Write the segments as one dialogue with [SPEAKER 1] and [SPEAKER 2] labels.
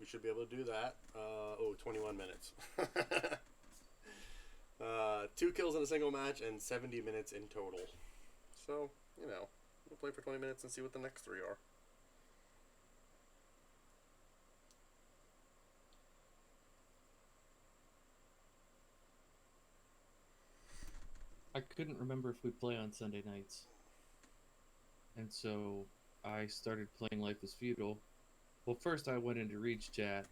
[SPEAKER 1] should be able to do that. 21 minutes. 2 kills in a single match and 70 minutes in total. So, we'll play for 20 minutes and see what the next 3 are.
[SPEAKER 2] I couldn't remember if we play on Sunday nights. And so I started playing Life is Feudal. Well, first I went into Reed's chat,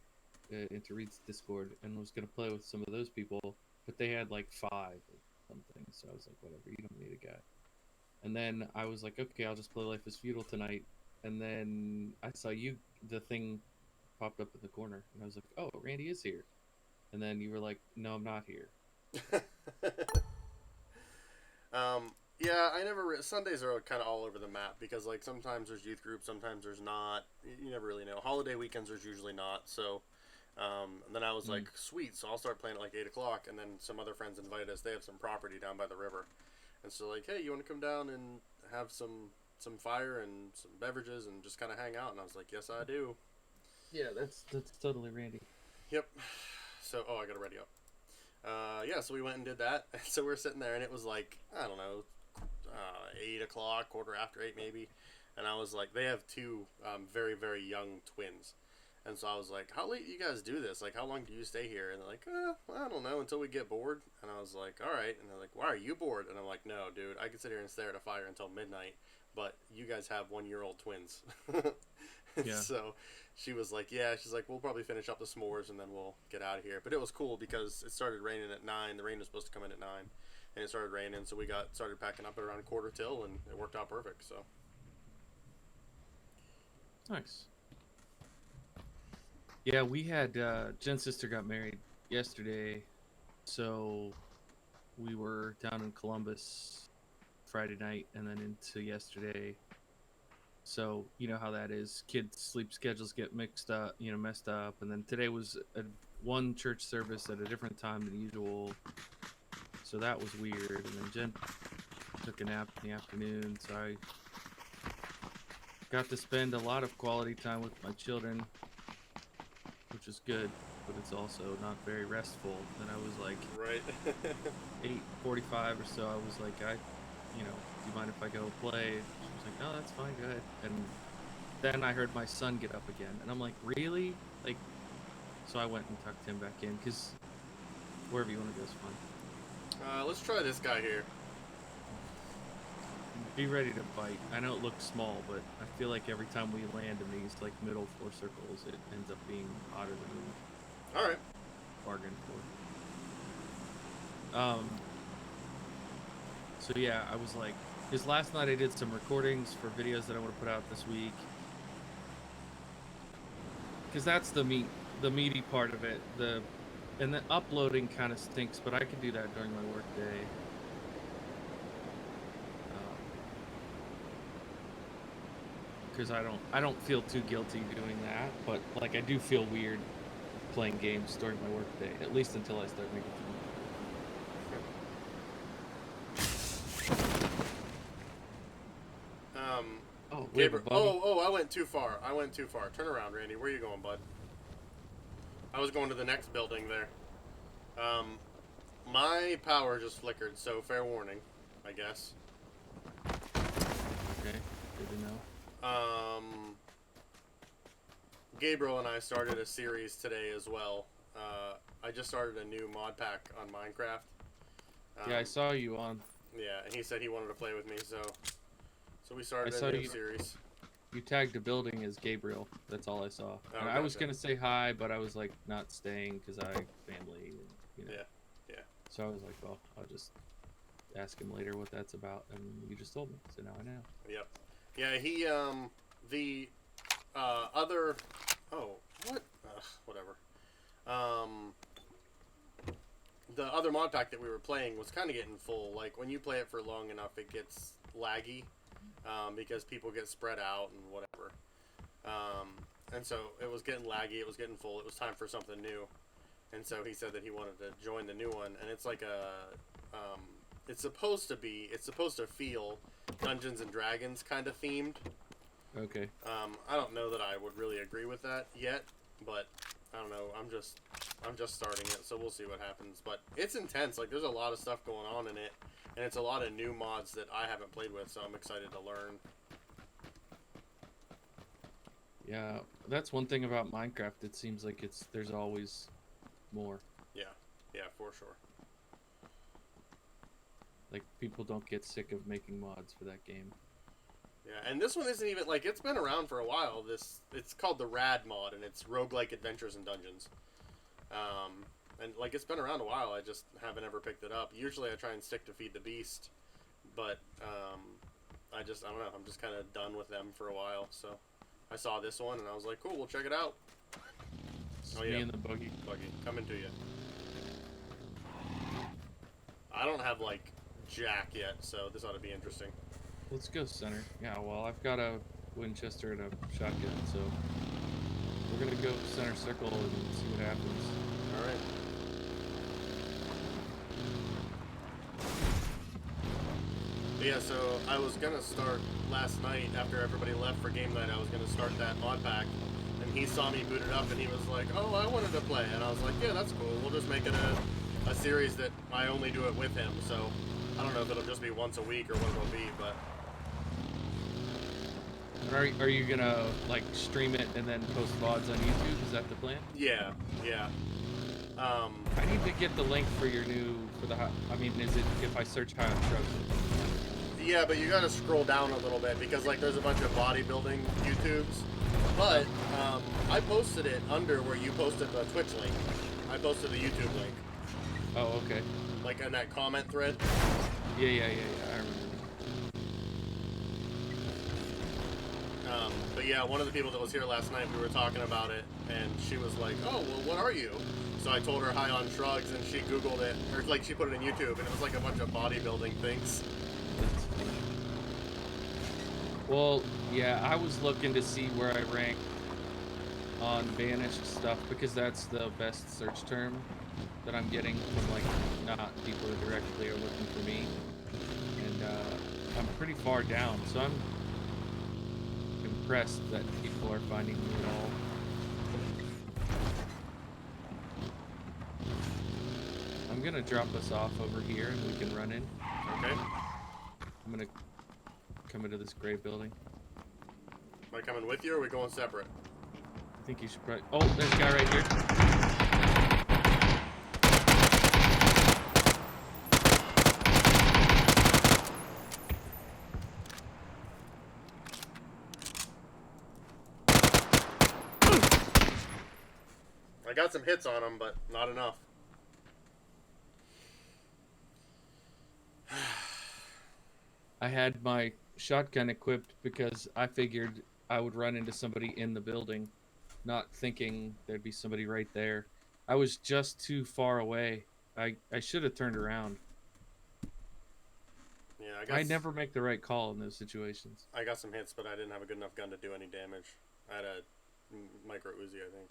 [SPEAKER 2] into Reed's Discord, and was going to play with some of those people, but they had like 5 or something, so I was like, whatever, you don't need a guy. And then I was like, okay, I'll just play Life is Feudal tonight. And then I saw the thing popped up in the corner, and I was like, oh, Randy is here. And then you were like, no, I'm not here.
[SPEAKER 1] Yeah, Sundays are kind of all over the map because, like, sometimes there's youth groups, sometimes there's not. You never really know. Holiday weekends there's usually not. So, and then I was like, sweet. So I'll start playing at like 8 o'clock, and then some other friends invited us. They have some property down by the river, and so like, hey, you want to come down and have some fire and some beverages and just kind of hang out? And I was like, yes, I do.
[SPEAKER 2] Yeah, that's totally Randy.
[SPEAKER 1] Yep. So, I gotta ready up. Yeah, so we went and did that. So we're sitting there, and it was like, I don't know, 8 o'clock, quarter after 8 maybe. And I was like, they have 2 very, very young twins. And so I was like, how late do you guys do this? Like, how long do you stay here? And they're like, I don't know, until we get bored. And I was like, all right. And they're like, why are you bored? And I'm like, no, dude, I could sit here and stare at a fire until midnight. But you guys have 1-year-old twins. Yeah. So she was like, yeah, she's like, we'll probably finish up the s'mores and then we'll get out of here. But it was cool because it started raining at 9. The rain was supposed to come in at 9. And it started raining, so we started packing up at around quarter till, and it worked out perfect. So
[SPEAKER 2] nice. Yeah, we had Jen's sister got married yesterday, so we were down in Columbus Friday night and then into yesterday. So you know how that is. Kids' sleep schedules get messed up, and then today was one church service at a different time than usual. So that was weird. And then Jen took a nap in the afternoon, so I got to spend a lot of quality time with my children, which is good, but it's also not very restful. And I was like,
[SPEAKER 1] right.
[SPEAKER 2] 8:45 or so, I was like, do you mind if I go play? She was like, no, that's fine, go ahead. And then I heard my son get up again, and I'm like, really? Like, so I went and tucked him back in, because wherever you want to go is fine.
[SPEAKER 1] Let's try this guy here.
[SPEAKER 2] Be ready to fight. I know it looks small, but I feel like every time we land in these like middle 4 circles, it ends up being hotter than we
[SPEAKER 1] all right
[SPEAKER 2] bargained for. So yeah, I was like, because last night I did some recordings for videos that I want to put out this week, because that's the meaty part of it. And the uploading kind of stinks, but I can do that during my work day. Because I don't feel too guilty doing that, but like I do feel weird playing games during my work day, at least until I start making
[SPEAKER 1] I went too far. Turn around, Randy. Where are you going, bud? I was going to the next building there. My power just flickered, so fair warning, I guess.
[SPEAKER 2] Okay, good to know.
[SPEAKER 1] Gabriel and I started a series today as well. I just started a new mod pack on Minecraft.
[SPEAKER 2] Yeah, I saw you on.
[SPEAKER 1] Yeah, and he said he wanted to play with me, so we started a new series.
[SPEAKER 2] You tagged a building as Gabriel. That's all I saw.
[SPEAKER 1] Oh,
[SPEAKER 2] and I was gonna say hi, but I was like not staying because I family. And,
[SPEAKER 1] Yeah.
[SPEAKER 2] So I was like, well, I'll just ask him later what that's about, and you just told me, so now I know.
[SPEAKER 1] Yep. Yeah, he the other. Oh, what? Whatever. The other mod pack that we were playing was kind of getting full. Like, when you play it for long enough, it gets laggy because people get spread out and whatever. And so it was getting laggy. It was getting full. It was time for something new. And so he said that he wanted to join the new one. And it's like it's supposed to feel Dungeons and Dragons kind of themed.
[SPEAKER 2] Okay.
[SPEAKER 1] I don't know that I would really agree with that yet, but I don't know. I'm just starting it, so we'll see what happens. But it's intense. Like, there's a lot of stuff going on in it, and it's a lot of new mods that I haven't played with, so I'm excited to learn.
[SPEAKER 2] Yeah, that's one thing about Minecraft. It seems like there's always more.
[SPEAKER 1] Yeah, for sure.
[SPEAKER 2] Like, people don't get sick of making mods for that game.
[SPEAKER 1] Yeah, and this one isn't even, like, it's been around for a while. It's called the Rad mod, and it's roguelike adventures and dungeons. And, like, it's been around a while. I just haven't ever picked it up. Usually I try and stick to Feed the Beast, but I don't know. I'm just kind of done with them for a while, so I saw this one, and I was like, cool, we'll check it out.
[SPEAKER 2] It's me and the buggy.
[SPEAKER 1] Buggy, coming to you. I don't have, like, jack yet, so this ought to be interesting.
[SPEAKER 2] Let's go center. Yeah, well, I've got a Winchester and a shotgun, so we're gonna go center circle and see what happens.
[SPEAKER 1] All right. Yeah, so I was gonna start last night after everybody left for game night. I was gonna start that mod pack, and he saw me boot it up, and he was like, "Oh, I wanted to play," and I was like, "Yeah, that's cool. We'll just make it a series that I only do it with him." So I don't know if it'll just be once a week or what it'll be, but
[SPEAKER 2] Are you gonna like stream it and then post VODs on YouTube? Is that the plan?
[SPEAKER 1] yeah.
[SPEAKER 2] I need to get the link for your new I mean, is it if I search High on Trucks?
[SPEAKER 1] Yeah, but you gotta scroll down a little bit because like there's a bunch of bodybuilding YouTubes. But I posted it under where you posted the Twitch link. I posted the YouTube link.
[SPEAKER 2] Oh, okay.
[SPEAKER 1] Like in that comment thread.
[SPEAKER 2] Yeah. I remember.
[SPEAKER 1] But yeah, one of the people that was here last night, we were talking about it, and she was like, "Oh, well, what are you?" So I told her High on Shrugs, and she Googled it, or like she put it in YouTube, and it was like a bunch of bodybuilding things.
[SPEAKER 2] That's funny. Well, yeah, I was looking to see where I rank on banished stuff because that's the best search term that I'm getting from like not people that directly are looking for me, and I'm pretty far down, so I'm impressed that people are finding me at all. I'm gonna drop us off over here and we can run in.
[SPEAKER 1] Okay.
[SPEAKER 2] I'm gonna come into this gray building.
[SPEAKER 1] Am I coming with you, or are we going separate?
[SPEAKER 2] I think you should probably... Oh, there's a guy right here.
[SPEAKER 1] I got some hits on him, but not enough.
[SPEAKER 2] I had my shotgun equipped because I figured I would run into somebody in the building, not thinking there'd be somebody right there. I was just too far away. I should have turned around.
[SPEAKER 1] Yeah,
[SPEAKER 2] I never make the right call in those situations.
[SPEAKER 1] I got some hits, but I didn't have a good enough gun to do any damage. I had a micro Uzi, I think.